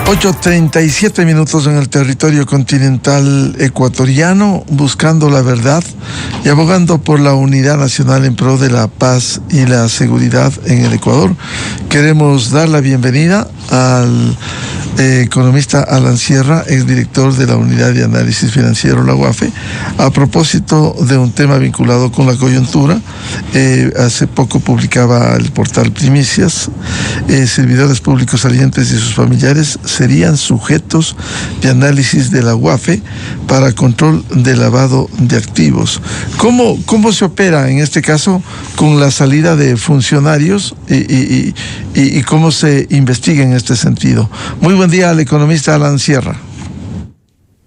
8:37 en el territorio continental ecuatoriano, buscando la verdad y abogando por la unidad nacional en pro de la paz y la seguridad en el Ecuador. Queremos dar la bienvenida al economista Alan Sierra, exdirector de la Unidad de Análisis Financiero, la UAFE, a propósito de un tema vinculado con la coyuntura. Hace poco publicaba el portal Primicias, servidores públicos salientes y sus familiares serían sujetos de análisis de la UAFE para control de lavado de activos. ¿Cómo se opera en este caso con la salida de funcionarios y cómo se investiga en este sentido? Muy buen día al economista Alan Sierra.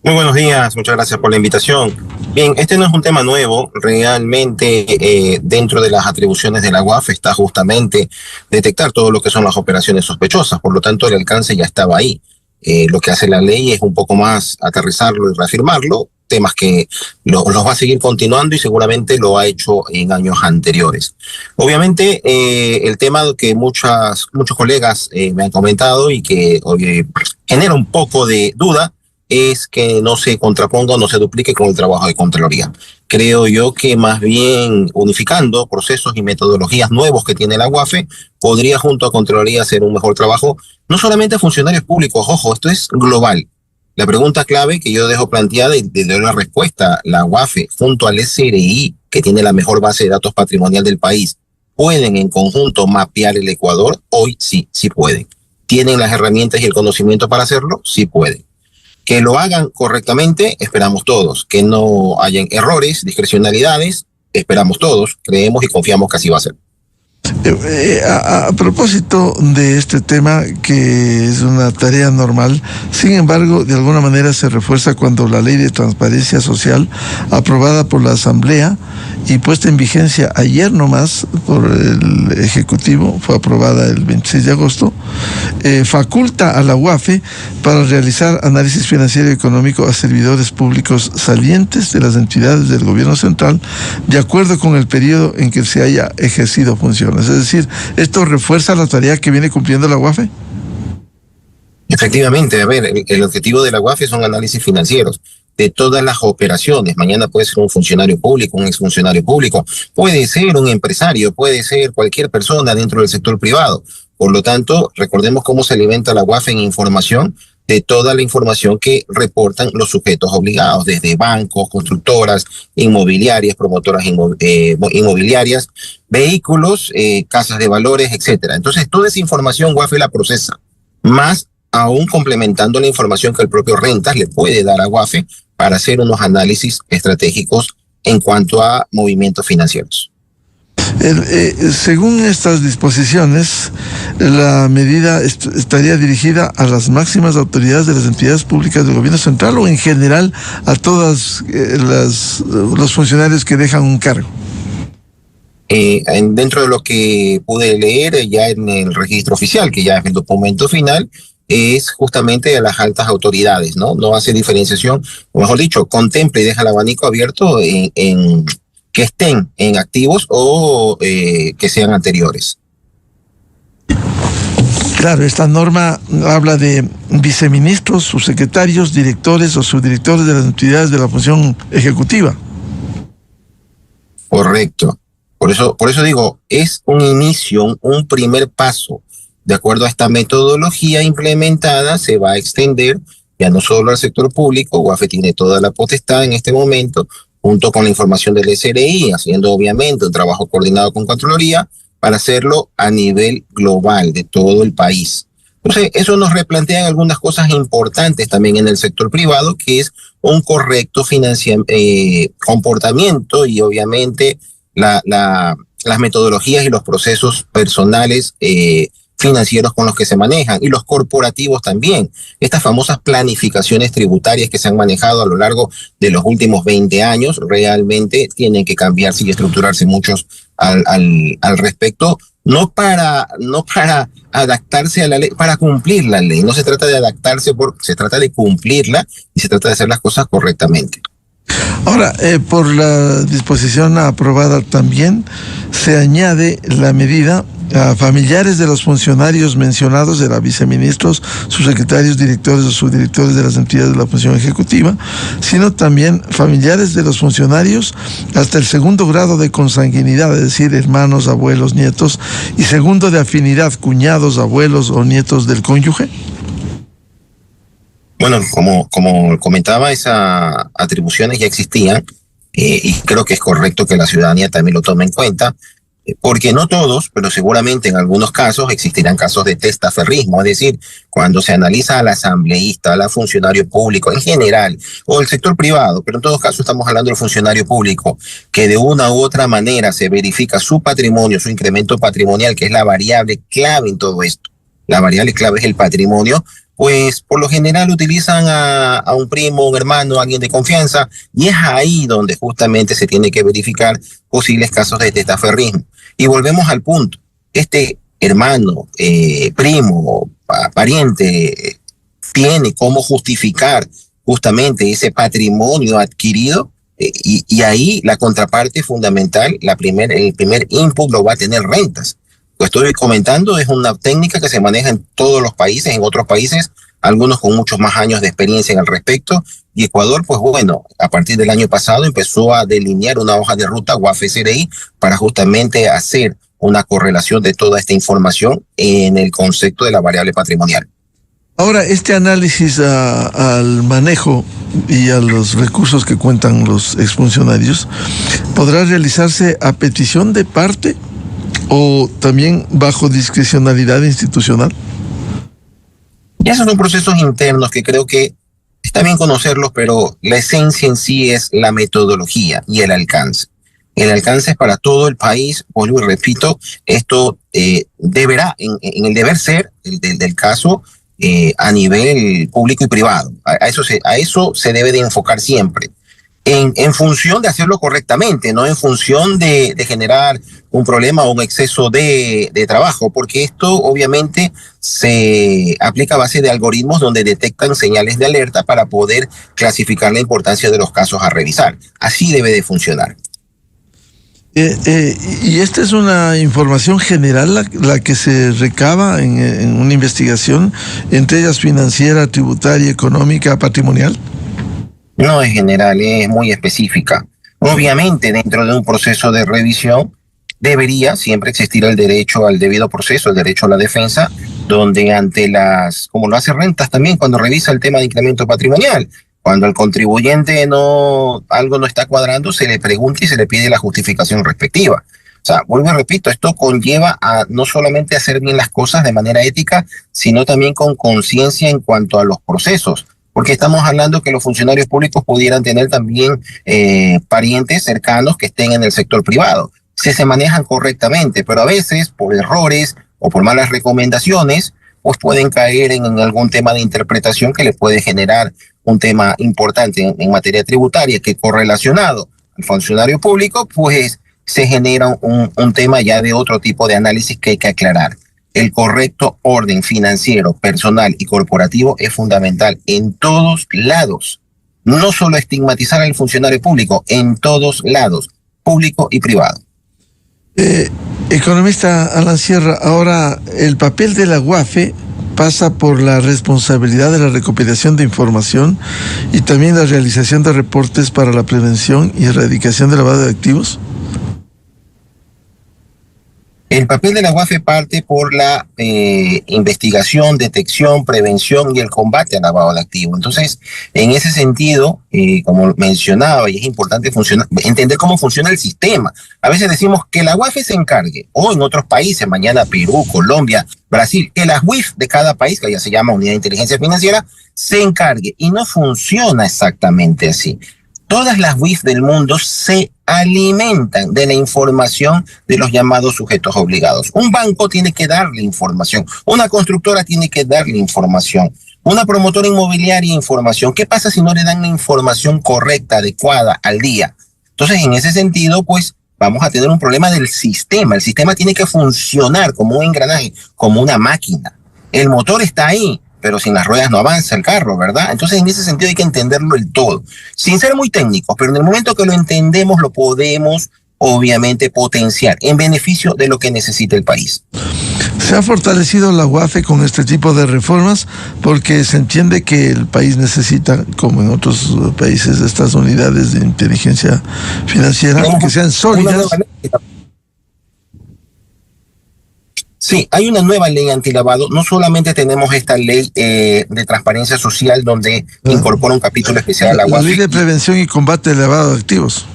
Muy buenos días, muchas gracias por la invitación. Bien, este no es un tema nuevo, realmente dentro de las atribuciones de la UAFE está justamente detectar todo lo que son las operaciones sospechosas, por lo tanto el alcance ya estaba ahí. Lo que hace la ley es un poco más aterrizarlo y reafirmarlo, temas que los va a seguir continuando y seguramente lo ha hecho en años anteriores. Obviamente el tema que muchos colegas me han comentado y que genera un poco de duda es que no se contraponga o no se duplique con el trabajo de Contraloría. Creo yo que más bien unificando procesos y metodologías nuevos que tiene la UAFE, podría junto a Contraloría hacer un mejor trabajo, no solamente a funcionarios públicos, ojo, esto es global. La pregunta clave que yo dejo planteada y le doy la respuesta, la UAFE junto al SRI, que tiene la mejor base de datos patrimonial del país, ¿pueden en conjunto mapear el Ecuador? Hoy sí pueden. ¿Tienen las herramientas y el conocimiento para hacerlo? Sí pueden. Que lo hagan correctamente, esperamos todos. Que no hayan errores, discrecionalidades, esperamos todos. Creemos y confiamos que así va a ser. A propósito de este tema, que es una tarea normal, sin embargo, de alguna manera se refuerza cuando la Ley de Transparencia Social, aprobada por la Asamblea y puesta en vigencia ayer nomás por el Ejecutivo, fue aprobada el 26 de agosto, faculta a la UAFE para realizar análisis financiero y económico a servidores públicos salientes de las entidades del gobierno central, de acuerdo con el periodo en que se haya ejercido funciones. Es decir, ¿esto refuerza la tarea que viene cumpliendo la UAFE? Efectivamente, a ver, el objetivo de la UAFE son análisis financieros de todas las operaciones. Mañana puede ser un funcionario público, un exfuncionario público, puede ser un empresario, puede ser cualquier persona dentro del sector privado. Por lo tanto, recordemos cómo se alimenta la UAFE en información, de toda la información que reportan los sujetos obligados, desde bancos, constructoras, inmobiliarias, promotoras inmobiliarias, vehículos, casas de valores, etcétera. Entonces, toda esa información UAFE la procesa, más aún complementando la información que el propio Rentas le puede dar a UAFE para hacer unos análisis estratégicos en cuanto a movimientos financieros. Según estas disposiciones, la medida estaría dirigida a las máximas autoridades de las entidades públicas del gobierno central o en general a todos los funcionarios que dejan un cargo. Dentro de lo que pude leer ya en el registro oficial, que ya es el documento final, es justamente a las altas autoridades, ¿no? No hace diferenciación, o mejor dicho, contempla y deja el abanico abierto en que estén en activos o que sean anteriores. Claro, esta norma habla de viceministros, subsecretarios, directores o subdirectores de las entidades de la función ejecutiva. Correcto. Por eso digo, es un inicio, un primer paso. De acuerdo a esta metodología implementada, se va a extender ya no solo al sector público. UAFE tiene toda la potestad en este momento, junto con la información del SRI, haciendo obviamente un trabajo coordinado con Contraloría para hacerlo a nivel global de todo el país. Entonces, eso nos replantea algunas cosas importantes también en el sector privado, que es un correcto comportamiento y obviamente las metodologías y los procesos personales financieros con los que se manejan, y los corporativos también. Estas famosas planificaciones tributarias que se han manejado a lo largo de los últimos 20 años realmente tienen que cambiarse y estructurarse muchos al respecto, no para adaptarse a la ley, para cumplir la ley. No se trata de adaptarse, se trata de cumplirla y se trata de hacer las cosas correctamente. Ahora, por la disposición aprobada también se añade la medida a familiares de los funcionarios mencionados, de los viceministros, subsecretarios, directores o subdirectores de las entidades de la función ejecutiva, sino también familiares de los funcionarios hasta el segundo grado de consanguinidad, es decir, hermanos, abuelos, nietos, y segundo de afinidad, cuñados, abuelos o nietos del cónyuge. Bueno, como comentaba, esas atribuciones ya existían, y creo que es correcto que la ciudadanía también lo tome en cuenta, porque no todos, pero seguramente en algunos casos existirán casos de testaferrismo, es decir, cuando se analiza al asambleísta, al funcionario público en general, o el sector privado, pero en todo caso estamos hablando del funcionario público, que de una u otra manera se verifica su patrimonio, su incremento patrimonial, que es la variable clave en todo esto. La variable clave es el patrimonio. Pues por lo general utilizan a un primo, un hermano, alguien de confianza, y es ahí donde justamente se tiene que verificar posibles casos de testaferrismo. Y volvemos al punto, este hermano, primo, pariente, tiene cómo justificar justamente ese patrimonio adquirido, y ahí la contraparte fundamental, el primer input lo va a tener rentas. Lo estoy comentando, es una técnica que se maneja en todos los países, en otros países, algunos con muchos más años de experiencia en el respecto, y Ecuador, pues bueno, a partir del año pasado empezó a delinear una hoja de ruta, UAF-SRI, para justamente hacer una correlación de toda esta información en el concepto de la variable patrimonial. Ahora, este análisis al manejo y a los recursos que cuentan los exfuncionarios, ¿podrá realizarse a petición de parte o también bajo discrecionalidad institucional? Y esos son procesos internos que creo que está bien conocerlos, pero la esencia en sí es la metodología y el alcance. El alcance es para todo el país, vuelvo y repito, esto deberá, en el deber ser del caso, a nivel público y privado. A eso se debe de enfocar siempre. En función de hacerlo correctamente, no en función de generar un problema o un exceso de trabajo, porque esto obviamente se aplica a base de algoritmos donde detectan señales de alerta para poder clasificar la importancia de los casos a revisar. Así debe de funcionar. Y esta es una información general la que se recaba en una investigación, entre ellas financiera, tributaria, económica, patrimonial. No es general, es muy específica. Obviamente, dentro de un proceso de revisión, debería siempre existir el derecho al debido proceso, el derecho a la defensa, donde como lo hace Rentas también cuando revisa el tema de incremento patrimonial, cuando el contribuyente algo no está cuadrando, se le pregunta y se le pide la justificación respectiva. O sea, vuelvo y repito, esto conlleva a no solamente hacer bien las cosas de manera ética, sino también con conciencia en cuanto a los procesos. Porque estamos hablando que los funcionarios públicos pudieran tener también parientes cercanos que estén en el sector privado, si se manejan correctamente, pero a veces por errores o por malas recomendaciones, pues pueden caer en algún tema de interpretación que le puede generar un tema importante en materia tributaria, que correlacionado al funcionario público, pues se genera un tema ya de otro tipo de análisis que hay que aclarar. El correcto orden financiero, personal y corporativo es fundamental en todos lados. No solo estigmatizar al funcionario público, en todos lados, público y privado. Economista Alan Sierra, ahora el papel de la UAFE pasa por la responsabilidad de la recopilación de información y también la realización de reportes para la prevención y erradicación del lavado de activos. El papel de la UAFE parte por la investigación, detección, prevención y el combate al lavado de activos. Entonces, en ese sentido, como mencionaba, y es importante entender cómo funciona el sistema. A veces decimos que la UAFE se encargue, o en otros países, mañana Perú, Colombia, Brasil, que las UIF de cada país, que ya se llama Unidad de Inteligencia Financiera, se encargue. Y no funciona exactamente así. Todas las UIF del mundo se alimentan de la información de los llamados sujetos obligados. Un banco tiene que darle información, una constructora tiene que darle información, una promotora inmobiliaria información. ¿Qué pasa si no le dan la información correcta, adecuada, al día? Entonces, en ese sentido, pues vamos a tener un problema del sistema. El sistema tiene que funcionar como un engranaje, como una máquina. El motor está ahí, pero sin las ruedas no avanza el carro, ¿verdad? Entonces, en ese sentido hay que entenderlo del todo, sin ser muy técnicos, pero en el momento que lo entendemos, lo podemos obviamente potenciar en beneficio de lo que necesita el país. ¿Se ha fortalecido la UAFE con este tipo de reformas? Porque se entiende que el país necesita, como en otros países, estas unidades de inteligencia financiera que sean sólidas. Sí, hay una nueva ley antilavado. No solamente tenemos esta ley de transparencia social donde incorpora un capítulo especial a la UAFE. La ley de prevención y combate al lavado de activos.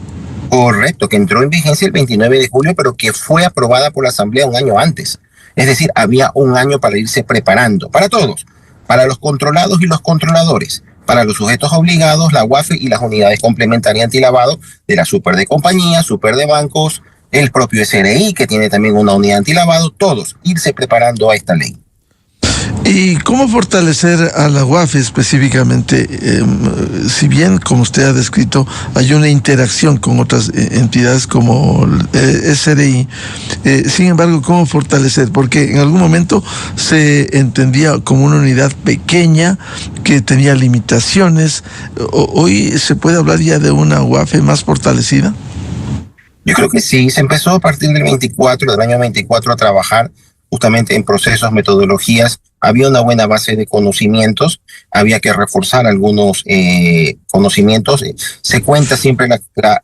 Correcto, que entró en vigencia el 29 de julio, pero que fue aprobada por la Asamblea un año antes. Es decir, había un año para irse preparando, para todos, para los controlados y los controladores, para los sujetos obligados, la UAFE y las unidades complementarias antilavado de la super de compañías, super de bancos, el propio SRI, que tiene también una unidad antilavado, todos irse preparando a esta ley. ¿Y cómo fortalecer a la UAFE específicamente? Si bien, como usted ha descrito, hay una interacción con otras entidades como el SRI, sin embargo, ¿cómo fortalecer? Porque en algún momento se entendía como una unidad pequeña que tenía limitaciones. ¿Hoy se puede hablar ya de una UAFE más fortalecida? Yo creo que sí, se empezó a partir del año 24 a trabajar justamente en procesos, metodologías. Había una buena base de conocimientos, había que reforzar algunos conocimientos. Se cuenta siempre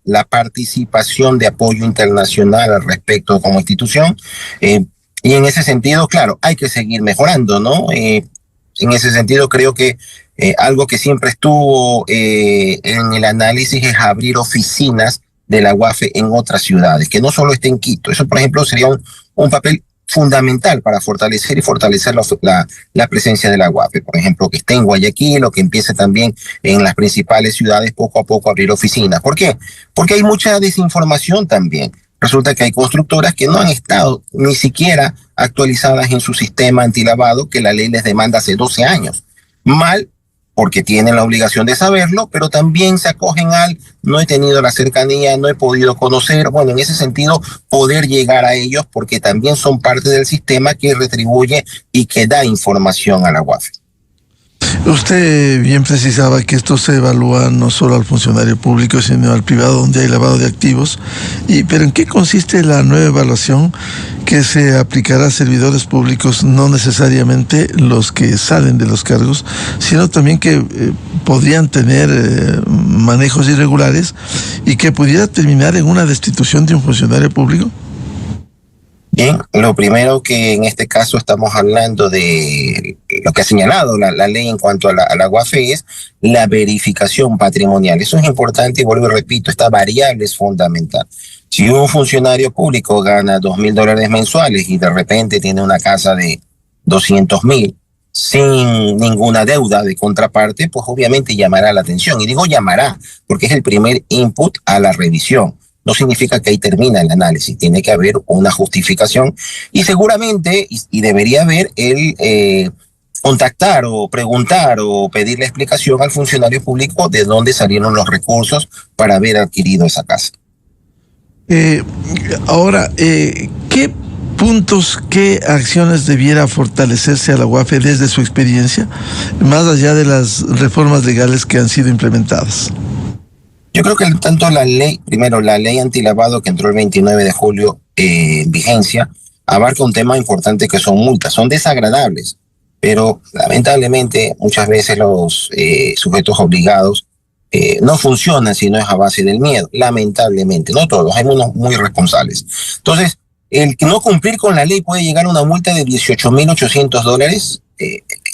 la participación de apoyo internacional al respecto como institución. Y en ese sentido, claro, hay que seguir mejorando, ¿no? En ese sentido, creo que algo que siempre estuvo en el análisis es abrir oficinas de la UAFE en otras ciudades, que no solo esté en Quito. Eso, por ejemplo, sería un papel fundamental para fortalecer la presencia de la UAFE. Por ejemplo, que esté en Guayaquil o que empiece también en las principales ciudades poco a poco a abrir oficinas. ¿Por qué? Porque hay mucha desinformación también. Resulta que hay constructoras que no han estado ni siquiera actualizadas en su sistema antilavado que la ley les demanda hace 12 años. Mal, porque tienen la obligación de saberlo, pero también se acogen al no he tenido la cercanía, no he podido conocer. Bueno, en ese sentido, poder llegar a ellos porque también son parte del sistema que retribuye y que da información a la UAFE. Usted bien precisaba que esto se evalúa no solo al funcionario público, sino al privado donde hay lavado de activos. Pero ¿en qué consiste la nueva evaluación que se aplicará a servidores públicos, no necesariamente los que salen de los cargos, sino también que podrían tener manejos irregulares y que pudiera terminar en una destitución de un funcionario público? Bien, lo primero que en este caso estamos hablando de lo que ha señalado la ley en cuanto a la UAFE es la verificación patrimonial. Eso es importante y vuelvo y repito, esta variable es fundamental. Si un funcionario público gana $2,000 mensuales y de repente tiene una casa de 200,000 sin ninguna deuda de contraparte, pues obviamente llamará la atención. Y digo llamará porque es el primer input a la revisión. No significa que ahí termina el análisis, tiene que haber una justificación y seguramente, y debería haber el contactar o preguntar o pedirle explicación al funcionario público de dónde salieron los recursos para haber adquirido esa casa. Ahora, ¿qué puntos, qué acciones debiera fortalecerse a la UAFE desde su experiencia, más allá de las reformas legales que han sido implementadas? Yo creo que tanto la ley antilavado que entró el 29 de julio en vigencia, abarca un tema importante que son multas. Son desagradables, pero lamentablemente muchas veces los sujetos obligados no funcionan si no es a base del miedo. Lamentablemente, no todos, hay unos muy responsables. Entonces, el no cumplir con la ley puede llegar a una multa de $18,800.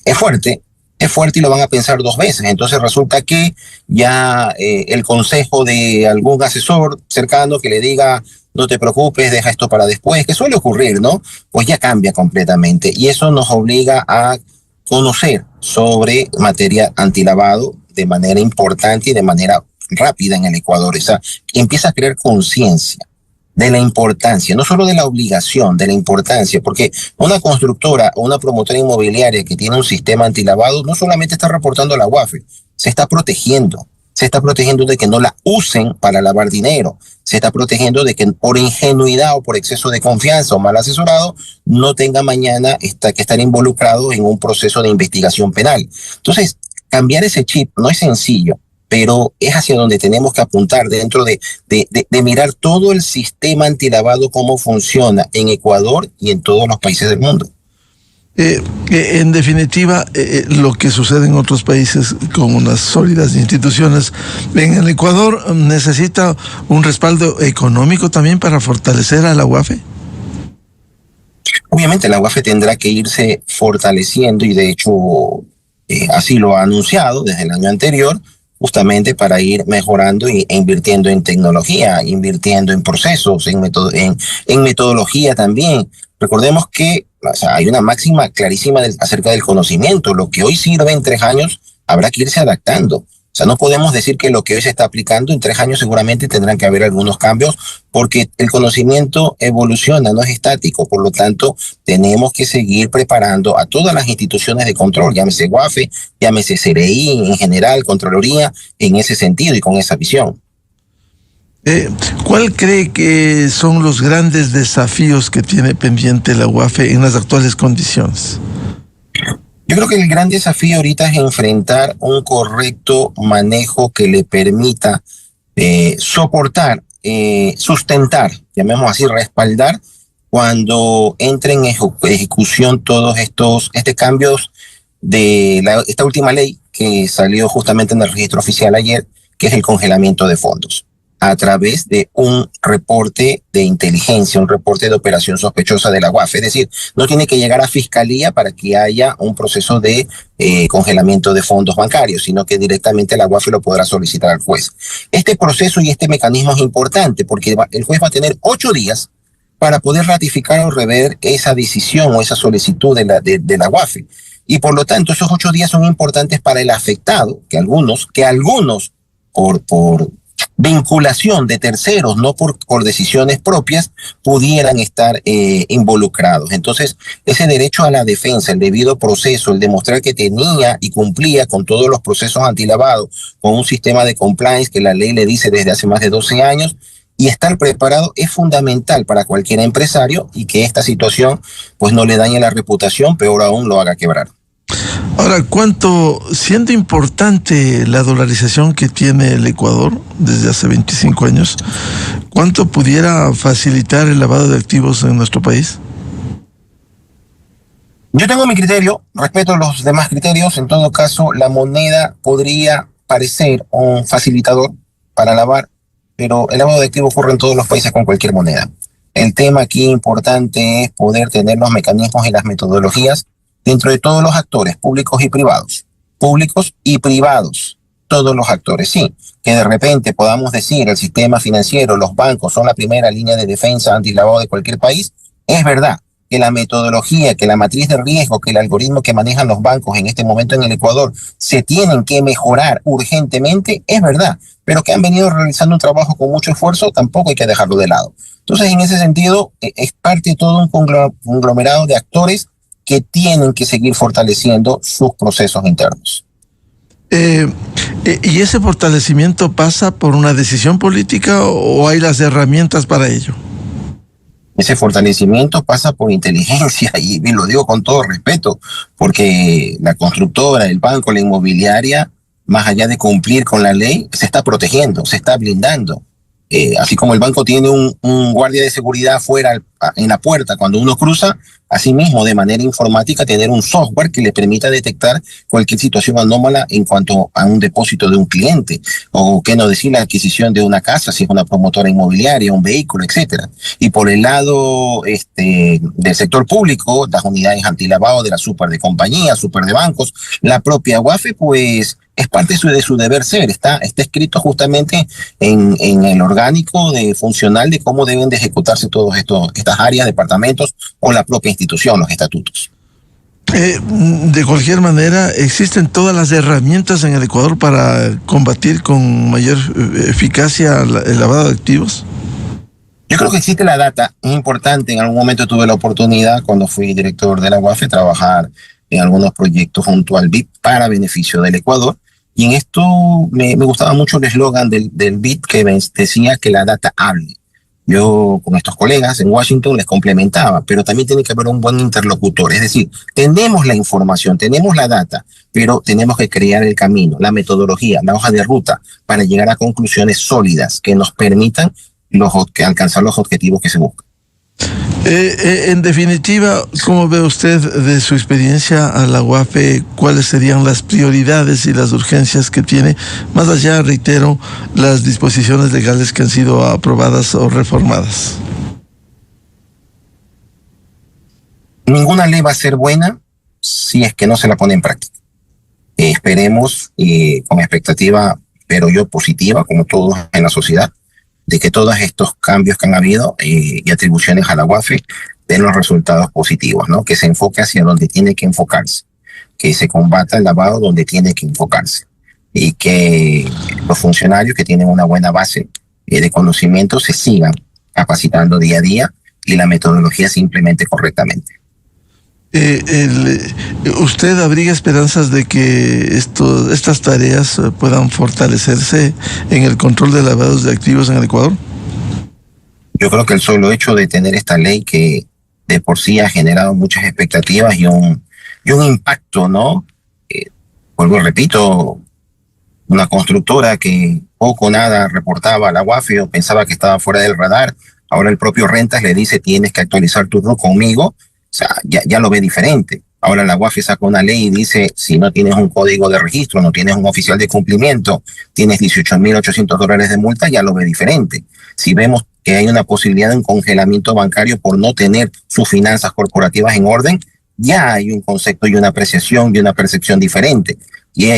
Es fuerte. Es fuerte y lo van a pensar dos veces. Entonces resulta que ya el consejo de algún asesor cercano que le diga no te preocupes, deja esto para después, que suele ocurrir, ¿no? Pues ya cambia completamente y eso nos obliga a conocer sobre materia antilavado de manera importante y de manera rápida en el Ecuador. O sea, empieza a crear conciencia de la importancia, no solo de la obligación, de la importancia, porque una constructora o una promotora inmobiliaria que tiene un sistema antilavado no solamente está reportando a la UAFE, se está protegiendo de que no la usen para lavar dinero, se está protegiendo de que por ingenuidad o por exceso de confianza o mal asesorado no tenga mañana que estar involucrado en un proceso de investigación penal. Entonces, cambiar ese chip no es sencillo. pero es hacia donde tenemos que apuntar dentro de mirar todo el sistema antilavado, cómo funciona en Ecuador y en todos los países del mundo. En definitiva, lo que sucede en otros países con unas sólidas instituciones, en el Ecuador necesita un respaldo económico también para fortalecer a la UAFE. Obviamente la UAFE tendrá que irse fortaleciendo y de hecho así lo ha anunciado desde el año anterior, justamente para ir mejorando e invirtiendo en tecnología, invirtiendo en procesos, en metodología también. Recordemos que, o sea, hay una máxima clarísima acerca del conocimiento. Lo que hoy sirve en 3 años habrá que irse adaptando. O sea, no podemos decir que lo que hoy se está aplicando en 3 años seguramente tendrán que haber algunos cambios, porque el conocimiento evoluciona, no es estático. Por lo tanto, tenemos que seguir preparando a todas las instituciones de control, llámese UAFE, llámese CRI en general, Contraloría, en ese sentido y con esa visión. ¿Cuál cree que son los grandes desafíos que tiene pendiente la UAFE en las actuales condiciones? Yo creo que el gran desafío ahorita es enfrentar un correcto manejo que le permita soportar, sustentar, llamemos así, respaldar, cuando entre en ejecución todos estos cambios de esta última ley que salió justamente en el registro oficial ayer, que es el congelamiento de fondos, a través de un reporte de inteligencia, un reporte de operación sospechosa de la UAFE. Es decir, no tiene que llegar a fiscalía para que haya un proceso de congelamiento de fondos bancarios, sino que directamente la UAFE lo podrá solicitar al juez. Este proceso y este mecanismo es importante porque el juez va a tener 8 días para poder ratificar o rever esa decisión o esa solicitud de la UAFE. Y por lo tanto, esos 8 días son importantes para el afectado, que algunos por vinculación de terceros, no por decisiones propias, pudieran estar involucrados. Entonces, ese derecho a la defensa, el debido proceso, el demostrar que tenía y cumplía con todos los procesos antilavado, con un sistema de compliance que la ley le dice desde hace más de 12 años, y estar preparado es fundamental para cualquier empresario y que esta situación pues no le dañe la reputación, peor aún lo haga quebrar. Ahora, siendo importante la dolarización que tiene el Ecuador desde hace 25 años, ¿cuánto pudiera facilitar el lavado de activos en nuestro país? Yo tengo mi criterio, respeto los demás criterios. En todo caso, la moneda podría parecer un facilitador para lavar, pero el lavado de activos ocurre en todos los países con cualquier moneda. El tema aquí importante es poder tener los mecanismos y las metodologías dentro de todos los actores, públicos y privados, todos los actores, sí, que de repente podamos decir el sistema financiero, los bancos son la primera línea de defensa antilavado de cualquier país, es verdad que la metodología, que la matriz de riesgo, que el algoritmo que manejan los bancos en este momento en el Ecuador se tienen que mejorar urgentemente, es verdad, pero que han venido realizando un trabajo con mucho esfuerzo, tampoco hay que dejarlo de lado. Entonces, en ese sentido, es parte de todo un conglomerado de actores que tienen que seguir fortaleciendo sus procesos internos. ¿Y ese fortalecimiento pasa por una decisión política o hay las herramientas para ello? Ese fortalecimiento pasa por inteligencia y lo digo con todo respeto, porque la constructora, el banco, la inmobiliaria, más allá de cumplir con la ley, se está protegiendo, se está blindando. Así como el banco tiene un guardia de seguridad afuera en la puerta cuando uno cruza, asimismo de manera informática tener un software que le permita detectar cualquier situación anómala en cuanto a un depósito de un cliente, o qué no decir la adquisición de una casa, si es una promotora inmobiliaria, un vehículo, etcétera. Y por el lado del sector público, las unidades antilavado de la super de compañías, super de bancos, la propia UAFE, pues es parte de su deber ser, está escrito justamente en el orgánico funcional de cómo deben de ejecutarse todas estas áreas, departamentos o la propia institución, los estatutos. De cualquier manera, ¿existen todas las herramientas en el Ecuador para combatir con mayor eficacia el lavado de activos? Yo creo que existe la data, es importante. En algún momento tuve la oportunidad, cuando fui director de la UAFE, trabajar en algunos proyectos junto al BID para beneficio del Ecuador. Y en esto me gustaba mucho el eslogan del BID que decía que la data hable. Yo con estos colegas en Washington les complementaba, pero también tiene que haber un buen interlocutor. Es decir, tenemos la información, tenemos la data, pero tenemos que crear el camino, la metodología, la hoja de ruta para llegar a conclusiones sólidas que nos permitan alcanzar los objetivos que se buscan. En definitiva, ¿cómo ve usted de su experiencia a la UAFE? ¿Cuáles serían las prioridades y las urgencias que tiene? Más allá, reitero, las disposiciones legales que han sido aprobadas o reformadas. Ninguna ley va a ser buena si es que no se la pone en práctica. Esperemos, con expectativa, pero yo positiva, como todos en la sociedad, de que todos estos cambios que han habido y atribuciones a la UAFE den los resultados positivos, ¿no? Que se enfoque hacia donde tiene que enfocarse, que se combata el lavado donde tiene que enfocarse y que los funcionarios que tienen una buena base de conocimiento se sigan capacitando día a día y la metodología se implemente correctamente. ¿Usted abriga esperanzas de que estas tareas puedan fortalecerse en el control de lavados de activos en el Ecuador? Yo creo que el solo hecho de tener esta ley que de por sí ha generado muchas expectativas y un impacto, ¿no? Vuelvo y repito, una constructora que poco o nada reportaba a la UAFE o pensaba que estaba fuera del radar, ahora el propio Rentas le dice tienes que actualizar tu RUC conmigo. O sea, ya lo ve diferente. Ahora la UAFE saca una ley y dice, si no tienes un código de registro, no tienes un oficial de cumplimiento, tienes $18,800 de multa, ya lo ve diferente. Si vemos que hay una posibilidad de un congelamiento bancario por no tener sus finanzas corporativas en orden, ya hay un concepto y una apreciación y una percepción diferente. Y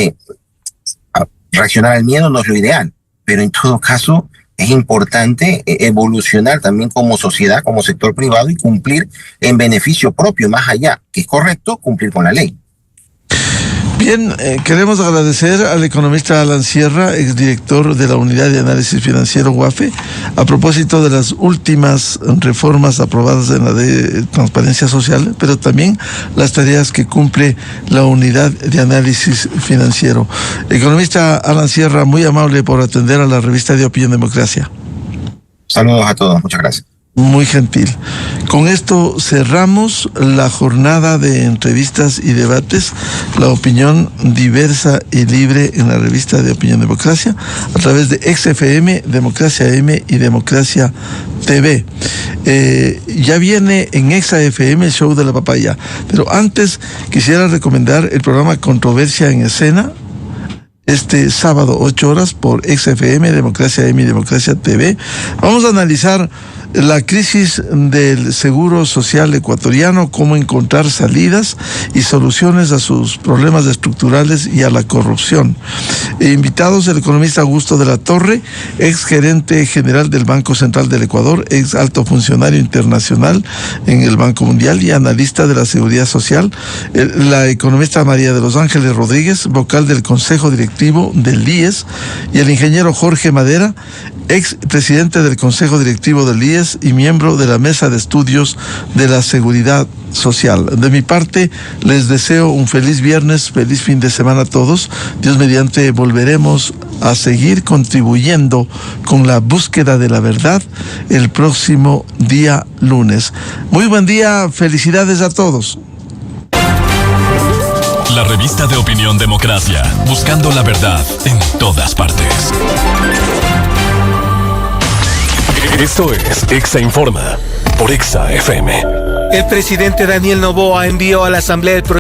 reaccionar al miedo no es lo ideal, pero en todo caso es importante evolucionar también como sociedad, como sector privado y cumplir en beneficio propio, más allá, que es correcto cumplir con la ley. Bien, queremos agradecer al economista Alan Sierra, exdirector de la Unidad de Análisis Financiero UAFE, a propósito de las últimas reformas aprobadas en la de Transparencia Social, pero también las tareas que cumple la Unidad de Análisis Financiero. Economista Alan Sierra, muy amable por atender a la revista de Opinión Democracia. Saludos a todos, muchas gracias. Muy gentil. Con esto cerramos la jornada de entrevistas y debates, la opinión diversa y libre en la revista de Opinión Democracia, a través de XFM, Democracia M y Democracia TV. Ya viene en XFM el show de la papaya, pero antes quisiera recomendar el programa Controversia en Escena, este sábado 8 horas por XFM, Democracia M y Democracia TV. Vamos a analizar la crisis del seguro social ecuatoriano, cómo encontrar salidas y soluciones a sus problemas estructurales y a la corrupción. Invitados el economista Augusto de la Torre, ex gerente general del Banco Central del Ecuador, ex alto funcionario internacional en el Banco Mundial y analista de la Seguridad Social, la economista María de los Ángeles Rodríguez, vocal del Consejo Directivo del IES, y el ingeniero Jorge Madera, ex presidente del Consejo Directivo del IES y miembro de la Mesa de Estudios de la Seguridad Social. De mi parte, les deseo un feliz viernes, feliz fin de semana a todos. Dios mediante, volveremos a seguir contribuyendo con la búsqueda de la verdad el próximo día lunes. Muy buen día, felicidades a todos. La revista de Opinión Democracia, buscando la verdad en todas partes. Esto es Exa Informa por Exa FM. El presidente Daniel Noboa envió a la Asamblea el